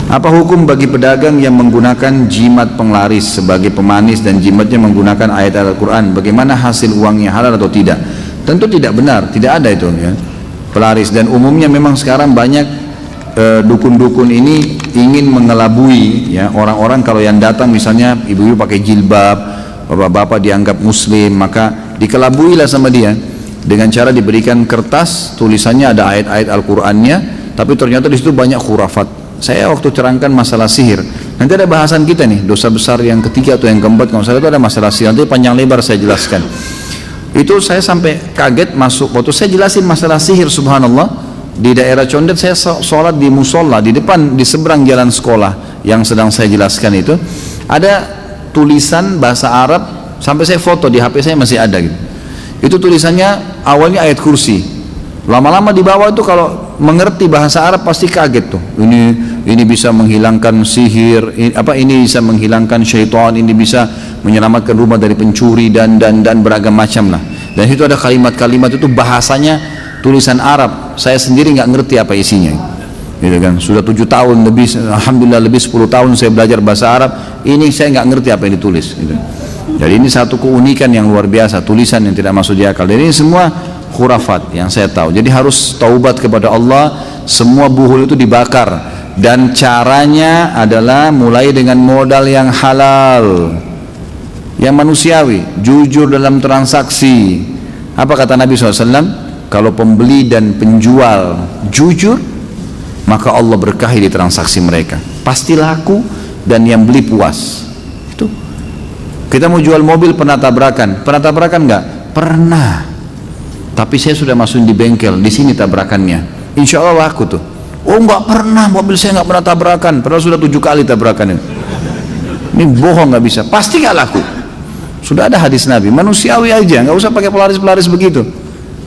Apa hukum bagi pedagang yang menggunakan jimat penglaris sebagai pemanis dan jimatnya menggunakan ayat Al-Quran? Bagaimana hasil uangnya, halal atau tidak? Tentu tidak benar, tidak ada itu ya, pelaris. Dan umumnya memang sekarang banyak dukun-dukun ini ingin mengelabui ya orang-orang. Kalau yang datang misalnya ibu-ibu pakai jilbab, bapak-bapak dianggap muslim, maka dikelabuilah sama dia dengan cara diberikan kertas tulisannya ada ayat-ayat Al-Qur'annya, tapi ternyata di situ banyak khurafat. Saya waktu terangkan masalah sihir, nanti ada bahasan kita nih, dosa besar yang ketiga atau yang keempat kalau salah itu ada masalah sihir, nanti panjang lebar saya jelaskan. Itu saya sampai kaget masuk waktu saya jelasin masalah sihir, subhanallah. Di daerah Condet saya sholat di musola di depan, di seberang jalan sekolah yang sedang saya jelaskan itu ada tulisan bahasa Arab, sampai saya foto di HP saya masih ada gitu. Itu tulisannya awalnya ayat kursi, lama-lama di bawah itu kalau mengerti bahasa Arab pasti kaget tuh. Ini bisa menghilangkan sihir, ini bisa menghilangkan syaitan, ini bisa menyelamatkan rumah dari pencuri dan beragam macam lah. Dan itu ada kalimat-kalimat itu bahasanya tulisan Arab. Saya sendiri nggak ngerti apa isinya. Gitu kan. Sudah 7 tahun lebih, alhamdulillah lebih 10 tahun saya belajar bahasa Arab. Ini saya nggak ngerti apa yang ditulis. Gitu. Jadi ini satu keunikan yang luar biasa, tulisan yang tidak masuk di akal. Dan ini semua khurafat yang saya tahu. Jadi harus taubat kepada Allah. Semua buhul itu dibakar. Dan caranya adalah mulai dengan modal yang halal, yang manusiawi, jujur dalam transaksi. Apa kata Nabi SAW? Kalau pembeli dan penjual jujur, maka Allah berkahi di transaksi mereka. Pasti laku dan yang beli puas. Itu. Kita mau jual mobil, pernah tabrakan? Pernah tabrakan nggak? Pernah. Tapi saya sudah masukin di bengkel, di sini tabrakannya. Insya Allah laku tuh. Oh nggak pernah, mobil saya nggak pernah tabrakan, padahal sudah 7 kali tabrakan ini bohong, nggak bisa, pasti nggak laku. Sudah ada hadis Nabi, manusiawi aja, nggak usah pakai pelaris-pelaris begitu,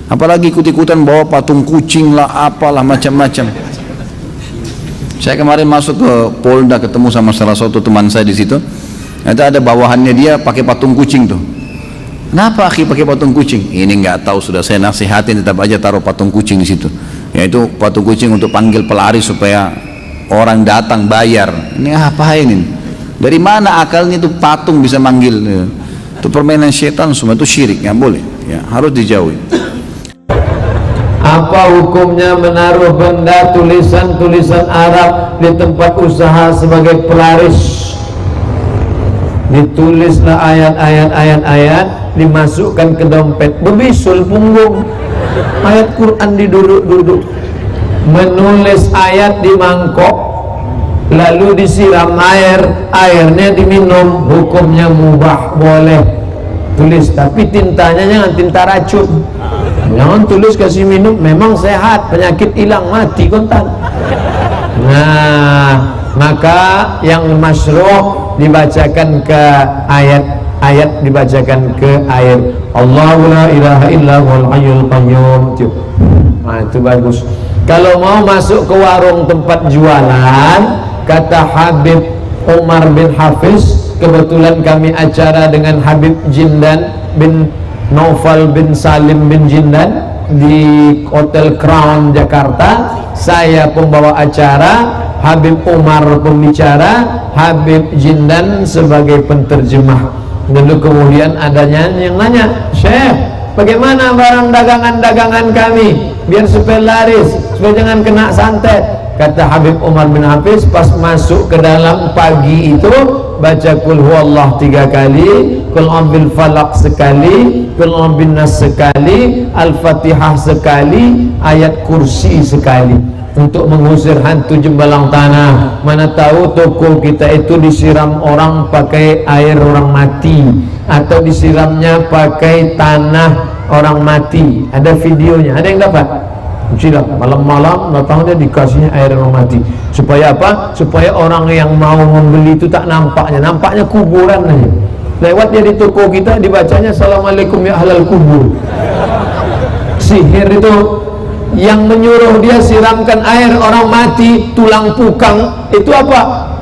apalagi ikut-ikutan bawa patung kucing lah, apalah macam-macam. Saya kemarin masuk ke Polda, ketemu sama salah satu teman saya di situ, nanti ada bawahannya dia pakai patung kucing tuh. Kenapa akhi pakai patung kucing? Ini nggak tahu, sudah saya nasihatin tetap aja taruh patung kucing di situ. Yaitu patung kucing untuk panggil pelaris supaya orang datang bayar. Ini apa ini? Dari mana akalnya itu patung bisa manggil? Itu permainan setan, semua itu syirik, nggak boleh. Ya, harus dijauhi. Apa hukumnya menaruh benda tulisan-tulisan Arab di tempat usaha sebagai pelaris? Ditulislah ayat-ayat, dimasukkan ke dompet, berbisul punggung. Ayat Quran diduduk-duduk, menulis ayat di mangkok, lalu disiram air, airnya diminum, hukumnya mubah, boleh. Tulis, tapi tintanya jangan tinta racun. Jangan tulis kasih minum, memang sehat, penyakit hilang, mati kontan. Nah, maka yang masyruh dibacakan ke ayat dibacakan ke air. Allahu la ilaha illa huwal hayyul qayyum. Nah, itu bagus. Kalau mau masuk ke warung tempat jualan, kata Habib Umar bin Hafiz, kebetulan kami acara dengan Habib Jindan bin Naufal bin Salim bin Jindan di Hotel Crown Jakarta. Saya pembawa acara, Habib Umar pembicara, Habib Jindan sebagai penterjemah. Dulu kemudian adanya yang nanya, Syekh, bagaimana barang dagangan-dagangan kami biar supaya laris, supaya jangan kena santet? Kata Habib Umar bin Hafiz, pas masuk ke dalam pagi itu baca kul huwallah 3 kali, kul ambil falak sekali, kul ambil nas sekali, al-fatihah sekali, ayat kursi sekali, untuk mengusir hantu jembalang tanah. Mana tahu toko kita itu disiram orang pakai air orang mati, atau disiramnya pakai tanah orang mati. Ada videonya, ada yang dapat? Silam, malam-malam datangnya dikasihnya air orang mati. Supaya apa? Supaya orang yang mau membeli itu tak nampaknya kuburan aja. Lewat dia di toko kita dibacanya assalamualaikum ya ahlal kubur. Sihir itu yang menyuruh dia siramkan air orang mati, tulang pukang itu apa?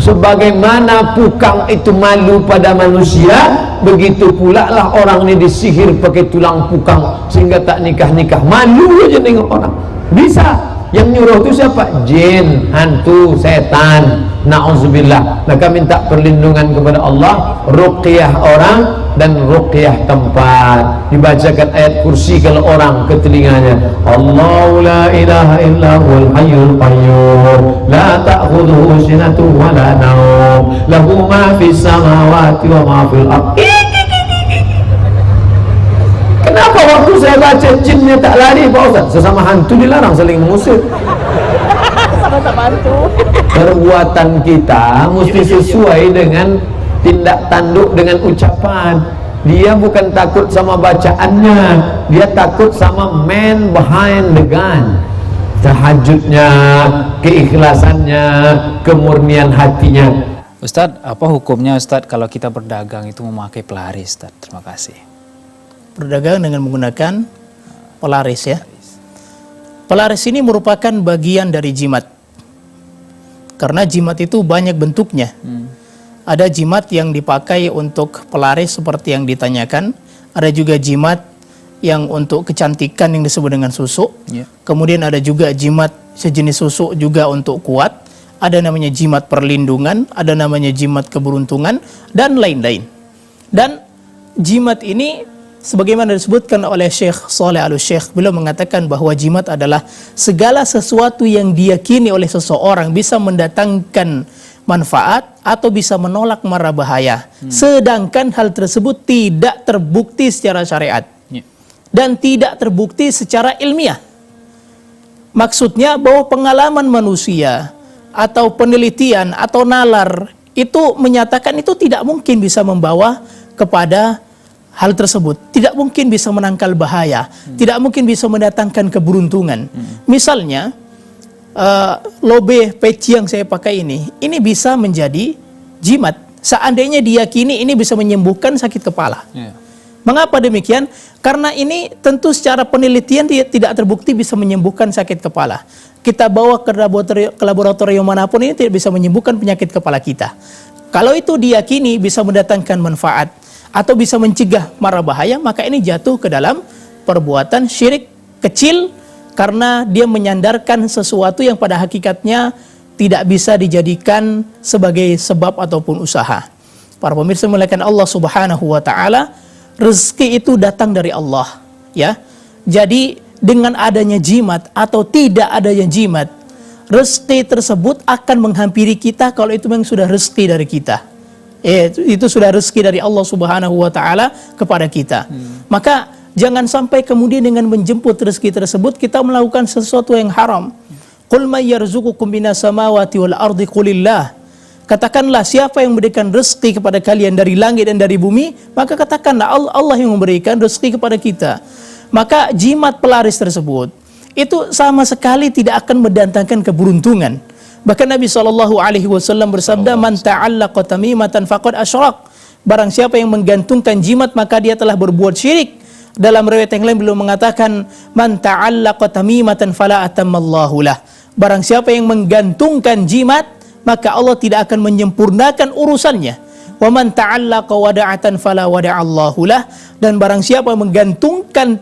Sebagaimana pukang itu malu pada manusia, begitu pula lah orang ini disihir pakai tulang pukang sehingga tak nikah-nikah, malu aja nengok orang. Bisa Yang nyuruh itu siapa? Jin, hantu, setan. Na'udzubillah. Maka minta perlindungan kepada Allah, ruqyah orang dan ruqyah tempat. Dibacakan ayat kursi kalau orang ke telinganya. Allahu la ilaha illa huwal hayyul qayyum la ta'khudhuhu sinatun wa la nawm lahu ma fis samawati wa ma fil ardh. Kenapa waktu saya baca jinnya tak lari Pak Ustaz? Sesama hantu dilarang saling mengusir. Sama-sama hantu. Perbuatan kita mesti sesuai dengan tindak tanduk dengan ucapan. Dia bukan takut sama bacaannya, dia takut sama man behind the gun. Tahajudnya, keikhlasannya, kemurnian hatinya. Ustadz, apa hukumnya Ustadz kalau kita berdagang itu memakai pelaris Ustadz? Terima kasih. Berdagang dengan menggunakan pelaris ya. Pelaris ini merupakan bagian dari jimat. Karena jimat itu banyak bentuknya. Ada jimat yang dipakai untuk pelaris seperti yang ditanyakan. Ada juga jimat yang untuk kecantikan yang disebut dengan susuk. Kemudian ada juga jimat sejenis susuk juga untuk kuat. Ada namanya jimat perlindungan, ada namanya jimat keberuntungan, dan lain-lain. Dan jimat ini sebagaimana disebutkan oleh Syekh Saleh Al-Syekh, beliau mengatakan bahwa jimat adalah segala sesuatu yang diyakini oleh seseorang bisa mendatangkan manfaat atau bisa menolak mara bahaya, sedangkan hal tersebut tidak terbukti secara syariat dan tidak terbukti secara ilmiah. Maksudnya bahwa pengalaman manusia atau penelitian atau nalar itu menyatakan itu tidak mungkin bisa membawa kepada hal tersebut, tidak mungkin bisa menangkal bahaya, tidak mungkin bisa mendatangkan keberuntungan. Misalnya lobe peci yang saya pakai ini bisa menjadi jimat. Seandainya diyakini ini bisa menyembuhkan sakit kepala. Mengapa demikian? Karena ini tentu secara penelitian tidak terbukti bisa menyembuhkan sakit kepala. Kita bawa ke laboratorium manapun ini tidak bisa menyembuhkan penyakit kepala kita. Kalau itu diyakini bisa mendatangkan manfaat atau bisa mencegah mara bahaya, maka ini jatuh ke dalam perbuatan syirik kecil karena dia menyandarkan sesuatu yang pada hakikatnya tidak bisa dijadikan sebagai sebab ataupun usaha. Para pemirsa muliakan Allah Subhanahu wa taala, rezeki itu datang dari Allah, ya. Jadi dengan adanya jimat atau tidak adanya jimat, rezeki tersebut akan menghampiri kita kalau itu memang sudah rezeki dari kita. Itu sudah rezeki dari Allah Subhanahu wa taala kepada kita. Maka jangan sampai kemudian dengan menjemput rezeki tersebut kita melakukan sesuatu yang haram. Qul may yarzuqukum minas samawati wal ardi qulillah. Katakanlah siapa yang memberikan rezeki kepada kalian dari langit dan dari bumi, maka katakanlah Allah yang memberikan rezeki kepada kita. Maka jimat pelaris tersebut itu sama sekali tidak akan mendatangkan keberuntungan. Bahkan Nabi SAW bersabda, man ta'allaqa tamimatan faqad asyrak. Barang siapa yang menggantungkan jimat maka dia telah berbuat syirik. Dalam riwayat yang lain beliau mengatakan, man ta'allaqa tamimatan fala atammallahu lah. Barang siapa yang menggantungkan jimat maka Allah tidak akan menyempurnakan urusannya. Wa man ta'allaqa wada'atan fala wada'allahu lah. Dan barang siapa yang menggantungkan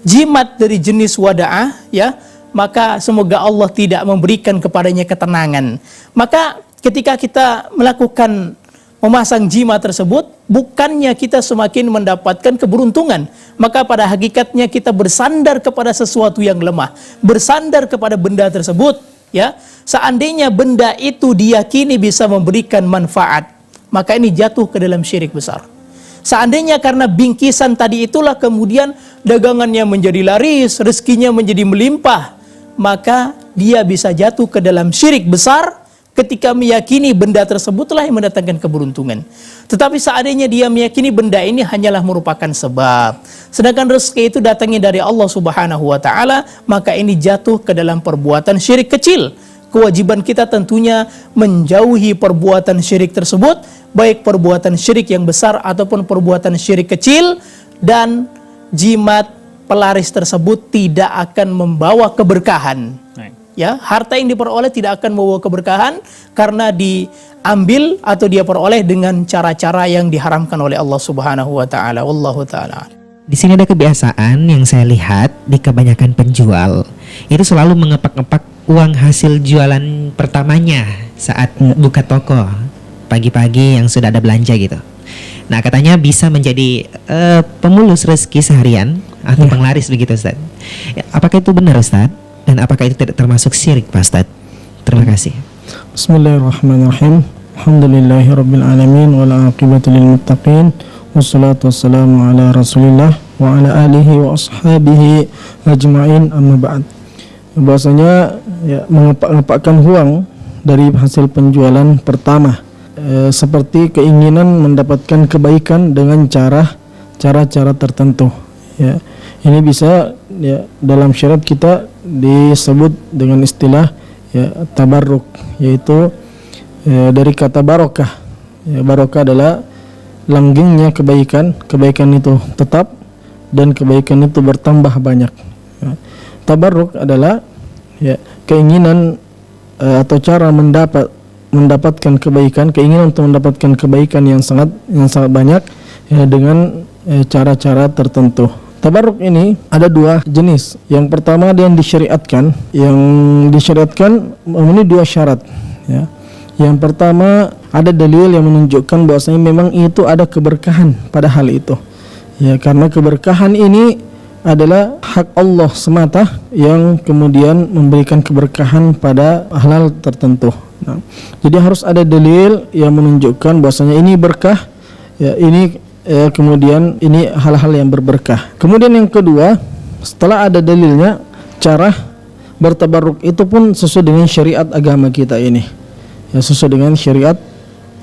jimat dari jenis wada'ah, ya, maka semoga Allah tidak memberikan kepadanya ketenangan. Maka ketika kita melakukan memasang jimat tersebut, bukannya kita semakin mendapatkan keberuntungan, maka pada hakikatnya kita bersandar kepada sesuatu yang lemah, bersandar kepada benda tersebut, ya. Seandainya benda itu diyakini bisa memberikan manfaat, maka ini jatuh ke dalam syirik besar. Seandainya karena bingkisan tadi itulah kemudian dagangannya menjadi laris, rezekinya menjadi melimpah, maka dia bisa jatuh ke dalam syirik besar ketika meyakini benda tersebutlah yang mendatangkan keberuntungan. Tetapi seandainya dia meyakini benda ini hanyalah merupakan sebab, sedangkan rezeki itu datangnya dari Allah Subhanahu wa taala, maka ini jatuh ke dalam perbuatan syirik kecil. Kewajiban kita tentunya menjauhi perbuatan syirik tersebut, baik perbuatan syirik yang besar ataupun perbuatan syirik kecil, dan jimat pelaris tersebut tidak akan membawa keberkahan. Ya, harta yang diperoleh tidak akan membawa keberkahan karena diambil atau dia peroleh dengan cara-cara yang diharamkan oleh Allah Subhanahu wa taala. Wallahu taala. Di sini ada kebiasaan yang saya lihat di kebanyakan penjual, itu selalu mengepak-ngepak uang hasil jualan pertamanya saat buka toko pagi-pagi yang sudah ada belanja gitu. Nah, katanya bisa menjadi pemulus rezeki seharian atau penglaris begitu, Ustaz. Apakah itu benar, Ustaz? Dan apakah itu tidak termasuk syirik, Pak Ustaz? Terima kasih. Bismillahirrahmanirrahim. Alhamdulillahirabbil alamin wal aqibatu lil muttaqin. Wassalatu wassalamu ala Rasulillah wa ala alihi wa ashabihi ajma'in, amma ba'd. Bahwasanya ya, mengepak-ngepakkan uang dari hasil penjualan pertama, seperti keinginan mendapatkan kebaikan dengan cara-cara tertentu. Ya, ini bisa ya, dalam syariat kita disebut dengan istilah ya, tabarruk, yaitu dari kata barokah. Ya, barokah adalah langgengnya kebaikan itu tetap dan kebaikan itu bertambah banyak. Ya, tabarruk adalah ya, keinginan atau cara mendapatkan kebaikan, keinginan untuk mendapatkan kebaikan yang sangat banyak ya, dengan cara-cara tertentu. Tabarruk ini ada dua jenis. Yang pertama dia yang disyariatkan memenuhi dua syarat. Ya. Yang pertama ada dalil yang menunjukkan bahwasanya memang itu ada keberkahan pada hal itu. Ya, karena keberkahan ini adalah hak Allah semata yang kemudian memberikan keberkahan pada hal tertentu. Nah, jadi harus ada dalil yang menunjukkan bahwasanya ini berkah, ya ini kemudian ini hal-hal yang berberkah. Kemudian yang kedua, setelah ada dalilnya, cara bertabarruk itu pun sesuai dengan syariat agama kita ini. Ya, sesuai dengan syariat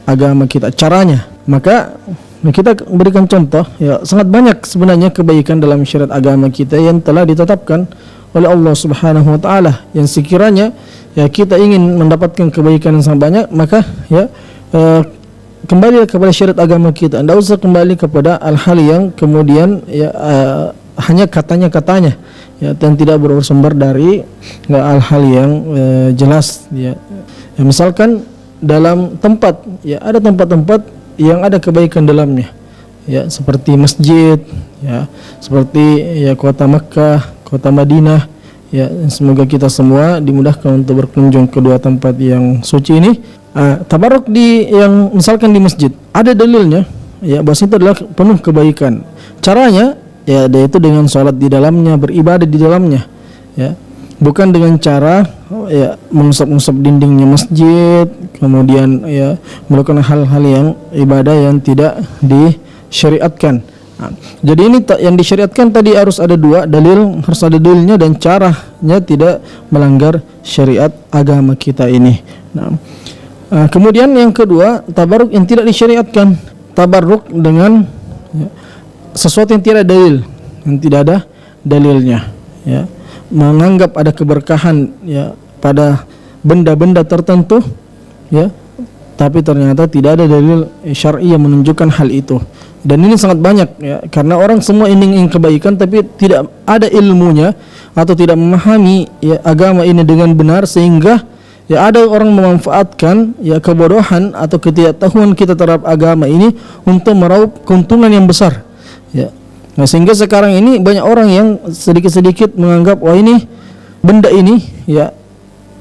agama kita caranya. Maka kita berikan contoh, ya sangat banyak sebenarnya kebaikan dalam syariat agama kita yang telah ditetapkan oleh Allah Subhanahu wa taala, yang sekiranya ya kita ingin mendapatkan kebaikan yang sangat banyak, maka ya kembali kepada syariat agama kita. Tidak usah kembali kepada hal-hal yang kemudian ya hanya katanya ya, dan tidak bersumber dari hal-hal yang jelas ya. Ya, misalkan dalam tempat, ya ada tempat-tempat yang ada kebaikan dalamnya, ya seperti masjid, ya seperti ya kota Makkah, kota Madinah, ya semoga kita semua dimudahkan untuk berkunjung ke dua tempat yang suci ini. Tabarruk yang misalkan di masjid ada dalilnya, ya bahwa itu adalah penuh kebaikan. Caranya ya yaitu dengan sholat di dalamnya, beribadah di dalamnya, ya bukan dengan cara ya mengusap-usap dindingnya masjid, kemudian ya melakukan hal-hal yang ibadah yang tidak disyariatkan. Nah, jadi ini yang disyariatkan tadi harus ada dua dalil, harus ada dalilnya dan caranya tidak melanggar syariat agama kita ini. Nah, kemudian yang kedua, tabarruk yang tidak disyariatkan, tabarruk dengan ya, sesuatu yang tidak dalil, yang tidak ada dalilnya, ya menganggap ada keberkahan ya pada benda-benda tertentu, ya tapi ternyata tidak ada dalil syar'i yang menunjukkan hal itu. Dan ini sangat banyak ya, karena orang semua ingin kebaikan tapi tidak ada ilmunya atau tidak memahami ya agama ini dengan benar, sehingga ya ada orang memanfaatkan ya kebodohan atau ketidaktahuan kita terhadap agama ini untuk meraup keuntungan yang besar, ya. Nah, sehingga sekarang ini banyak orang yang sedikit-sedikit menganggap wah ini benda ini ya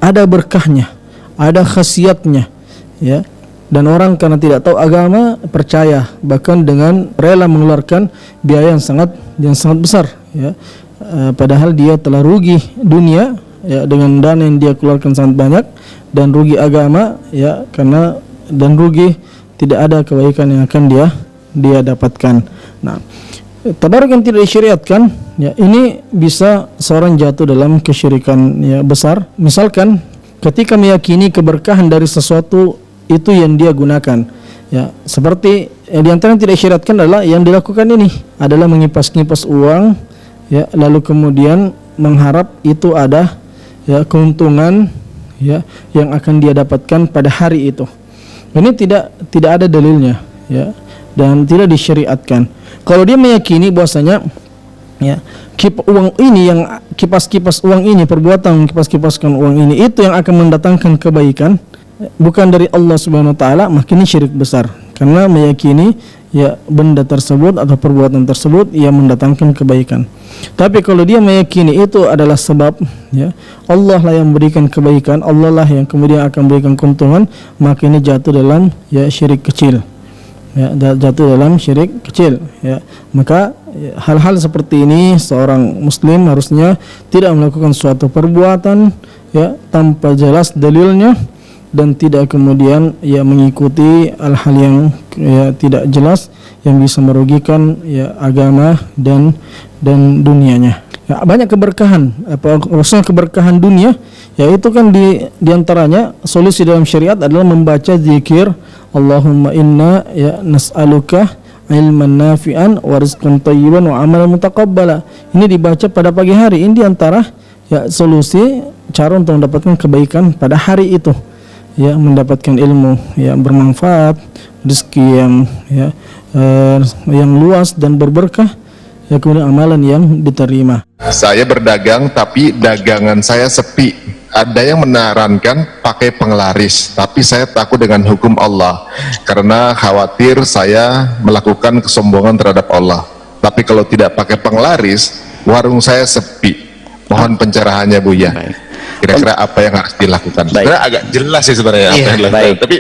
ada berkahnya, ada khasiatnya, ya. Dan orang karena tidak tahu agama percaya, bahkan dengan rela mengeluarkan biaya yang sangat besar, ya. Padahal dia telah rugi dunia ya dengan dana yang dia keluarkan sangat banyak, dan rugi agama ya karena dan rugi tidak ada kebaikan yang akan dia dapatkan. Nah, tabarruk yang tidak disyariatkan ya ini bisa seorang jatuh dalam kesyirikan ya besar. Misalkan ketika meyakini keberkahan dari sesuatu itu yang dia gunakan, ya seperti di antara yang tidak disyariatkan adalah yang dilakukan ini adalah mengipas-ngipas uang, ya lalu kemudian mengharap itu ada ya keuntungan ya yang akan dia dapatkan pada hari itu. Ini tidak ada dalilnya, ya, dan tidak disyariatkan. Kalau dia meyakini bahwasanya ya uang ini yang kipas-kipas uang ini, perbuatan kipas-kipaskan uang ini itu yang akan mendatangkan kebaikan bukan dari Allah Subhanahu wa taala, maka ini syirik besar. Karena meyakini ya benda tersebut atau perbuatan tersebut ia mendatangkan kebaikan. Tapi kalau dia meyakini itu adalah sebab, ya Allah lah yang memberikan kebaikan, Allah lah yang kemudian akan memberikan keuntungan, maka ini jatuh dalam ya syirik kecil. Ya, jatuh dalam syirik kecil. Ya, maka ya, hal-hal seperti ini seorang muslim harusnya tidak melakukan suatu perbuatan ya tanpa jelas dalilnya, dan tidak kemudian ya mengikuti hal-hal yang ya tidak jelas yang bisa merugikan ya agama dan dunianya. Ya, banyak keberkahan, maksudnya keberkahan dunia, yaitu kan di antaranya solusi dalam syariat adalah membaca zikir Allahumma inna ya nas'aluka ilman nafi'an wa rizqan thayyiban wa amalan mutaqabbala. Ini dibaca pada pagi hari. Ini di antara ya solusi cara untuk mendapatkan kebaikan pada hari itu. Ya, mendapatkan ilmu yang bermanfaat, rezeki yang luas dan berberkah, ya kemudian amalan yang diterima. Saya berdagang tapi dagangan saya sepi. Ada yang menyarankan pakai penglaris, tapi saya takut dengan hukum Allah karena khawatir saya melakukan kesombongan terhadap Allah. Tapi kalau tidak pakai penglaris, warung saya sepi. Mohon pencerahannya Buya. Kira-kira apa yang harus dilakukan? Sebenarnya agak jelas sih sebenarnya apa yang dilakukan, tapi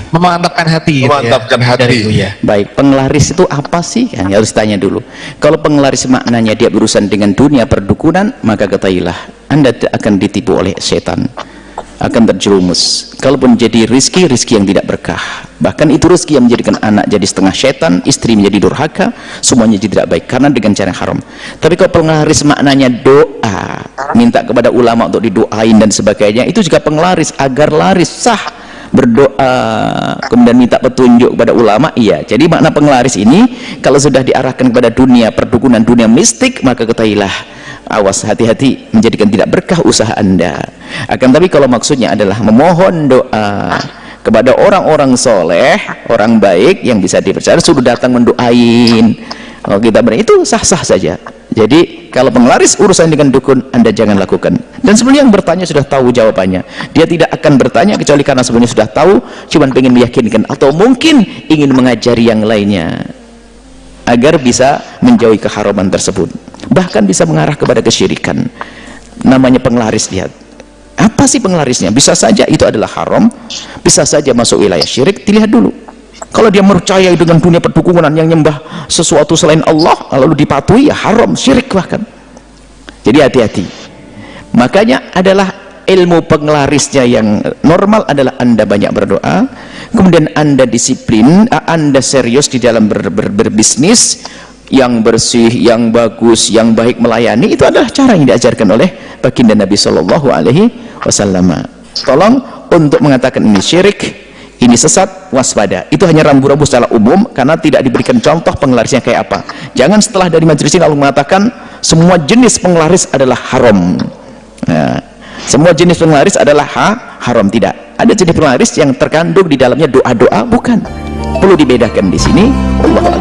memantapkan hati. memantapkan hati. Baik, penglaris itu apa sih? Ya, harus tanya dulu. Kalau penglaris maknanya dia berurusan dengan dunia perdukunan, maka ketahuilah Anda akan ditipu oleh setan, akan terjerumus. Kalaupun jadi rizki yang tidak berkah, bahkan itu rizki yang menjadikan anak jadi setengah setan, istri menjadi durhaka, semuanya jadi tidak baik karena dengan cara yang haram. Tapi kalau penglaris maknanya doa, minta kepada ulama untuk didoain dan sebagainya, itu juga penglaris agar laris sah, berdoa kemudian minta petunjuk kepada ulama. Iya, jadi makna penglaris ini kalau sudah diarahkan kepada dunia perdukunan, dunia mistik, maka ketahuilah awas, hati-hati, menjadikan tidak berkah usaha Anda. Akan tapi kalau maksudnya adalah memohon doa kepada orang-orang soleh, orang baik yang bisa dipercaya, sudah datang mendoain, kalau kita benar itu sah-sah saja. Jadi kalau penglaris urusan dengan dukun, Anda jangan lakukan. Dan sebenarnya yang bertanya sudah tahu jawabannya. Dia tidak akan bertanya kecuali karena sebenarnya sudah tahu, cuman pengen meyakinkan atau mungkin ingin mengajari yang lainnya agar bisa menjauhi keharaman tersebut, bahkan bisa mengarah kepada kesyirikan. Namanya penglaris. Lihat apa sih penglarisnya. Bisa saja itu adalah haram, bisa saja masuk wilayah syirik. Dilihat dulu. Kalau dia percaya dengan dunia perdukunan yang nyembah sesuatu selain Allah lalu dipatuhi, ya haram, syirik bahkan. Jadi hati-hati. Makanya adalah ilmu penglarisnya yang normal adalah Anda banyak berdoa, kemudian Anda disiplin, Anda serius di dalam berbisnis yang bersih, yang bagus, yang baik melayani. Itu adalah cara yang diajarkan oleh baginda Nabi Shallallahu Alaihi Wasallam. Tolong untuk mengatakan ini syirik, ini sesat, waspada. Itu hanya rambu-rambu secara umum karena tidak diberikan contoh penglarisnya kayak apa. Jangan setelah dari majelis ini lalu mengatakan semua jenis penglaris adalah haram. Nah, semua jenis penglaris adalah haram. Tidak. Ada jenis penglaris yang terkandung di dalamnya doa-doa, bukan. Perlu dibedakan di sini. Allah